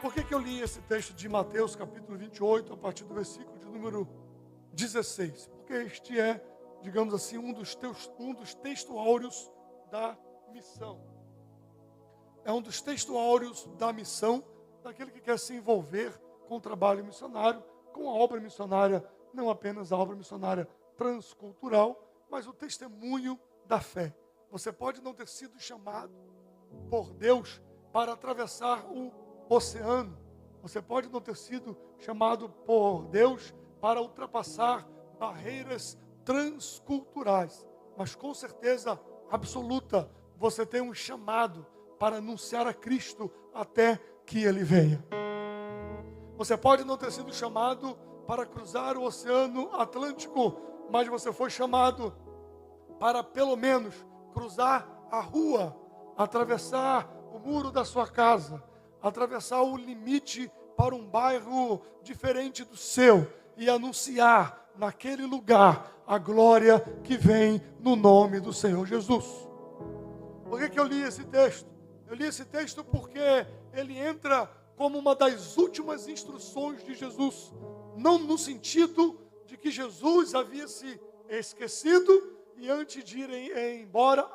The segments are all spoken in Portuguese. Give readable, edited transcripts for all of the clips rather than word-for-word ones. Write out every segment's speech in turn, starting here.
Por que eu li esse texto de Mateus, capítulo 28, a partir do versículo de número 16? Porque este é, digamos assim, um dos textos áureos da missão. É um dos textos áureos da missão, daquele que quer se envolver com o trabalho missionário, com a obra missionária, não apenas a obra missionária transcultural, mas o testemunho da fé. Você pode não ter sido chamado por Deus para atravessar o oceano. Você pode não ter sido chamado por Deus para ultrapassar barreiras transculturais. Mas com certeza absoluta, você tem um chamado para anunciar a Cristo até que Ele venha. Você pode não ter sido chamado para cruzar o Oceano Atlântico, mas você foi chamado para pelo menos cruzar a rua, atravessar o muro da sua casa, atravessar o limite para um bairro diferente do seu e anunciar naquele lugar a glória que vem no nome do Senhor Jesus. Por que eu li esse texto? Eu li esse texto porque ele entra como uma das últimas instruções de Jesus, não no sentido de que Jesus havia se esquecido e antes de ir embora,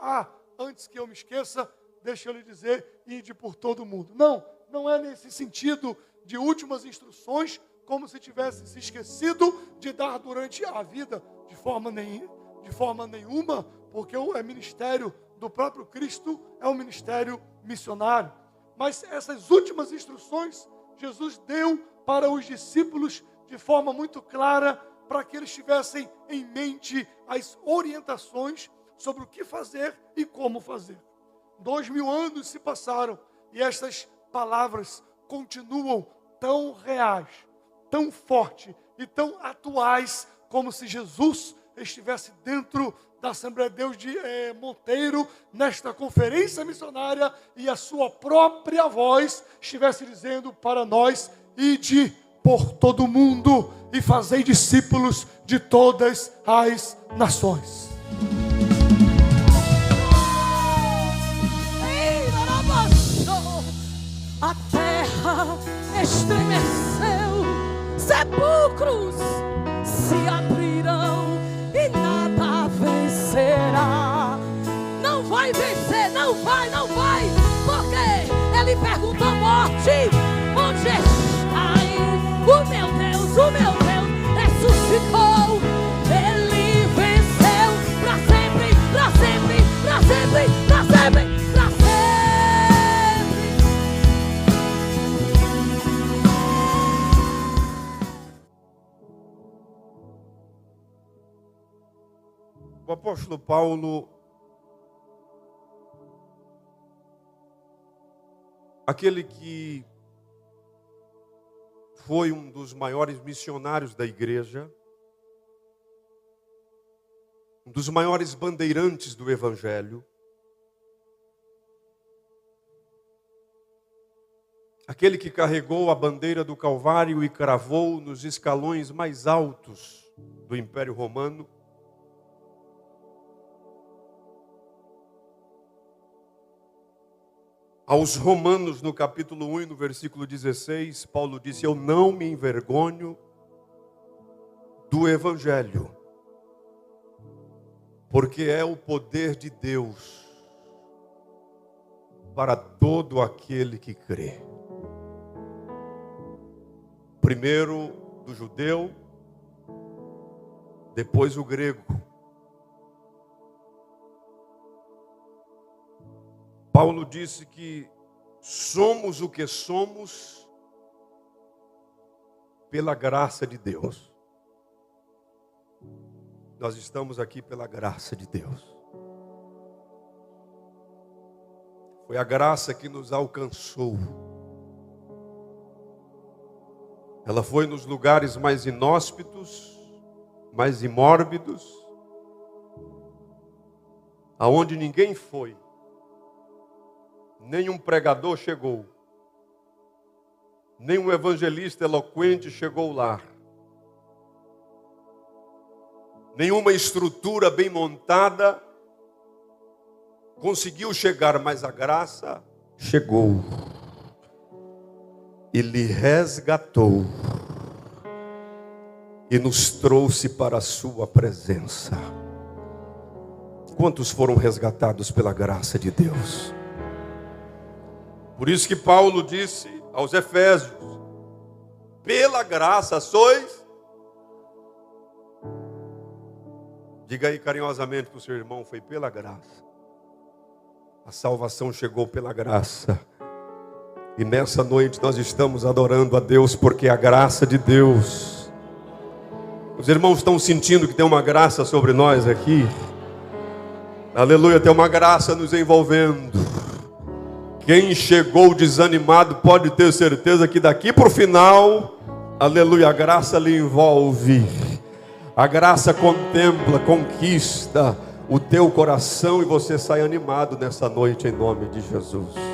antes que eu me esqueça, deixa eu lhe dizer, ide por todo mundo. Não é nesse sentido de últimas instruções, como se tivesse se esquecido de dar durante a vida, de forma nenhuma, porque o ministério do próprio Cristo é um ministério missionário. Mas essas últimas instruções, Jesus deu para os discípulos de forma muito clara, para que eles tivessem em mente as orientações sobre o que fazer e como fazer. 2000 anos se passaram e essas palavras continuam tão reais, tão fortes e tão atuais, como se Jesus estivesse dentro da Assembleia de Deus de Monteiro, nesta conferência missionária, e a sua própria voz estivesse dizendo para nós: ide por todo mundo e fazei discípulos de todas as nações. A terra estremeceu, sepulcros se abrirão e nada vencerá. Não vai vencer, não vai, porque ele perguntou à morte: onde estás? O meu Deus ressuscitou. Ele venceu para sempre, para sempre, para sempre, para sempre, para sempre. O apóstolo Paulo, aquele que foi um dos maiores missionários da igreja, um dos maiores bandeirantes do evangelho, aquele que carregou a bandeira do Calvário e cravou nos escalões mais altos do Império Romano, aos Romanos, no capítulo 1, no versículo 16, Paulo disse: eu não me envergonho do Evangelho, porque é o poder de Deus para todo aquele que crê. Primeiro do judeu, depois o grego. Paulo disse que somos o que somos pela graça de Deus. Nós estamos aqui pela graça de Deus. Foi a graça que nos alcançou. Ela foi nos lugares mais inóspitos, mais imórbidos, aonde ninguém foi. Nenhum pregador chegou, nenhum evangelista eloquente chegou lá, nenhuma estrutura bem montada conseguiu chegar, mas a graça chegou. e lhe resgatou e nos trouxe para a sua presença. Quantos foram resgatados pela graça de Deus? Por isso que Paulo disse aos Efésios: pela graça sois. Diga aí carinhosamente para o seu irmão: foi pela graça. A salvação chegou pela graça. E nessa noite nós estamos adorando a Deus porque a graça de Deus. Os irmãos estão sentindo que tem uma graça sobre nós aqui? Aleluia, tem uma graça nos envolvendo. Quem chegou desanimado pode ter certeza que daqui para o final, aleluia, a graça lhe envolve. A graça contempla, conquista o teu coração e você sai animado nessa noite em nome de Jesus.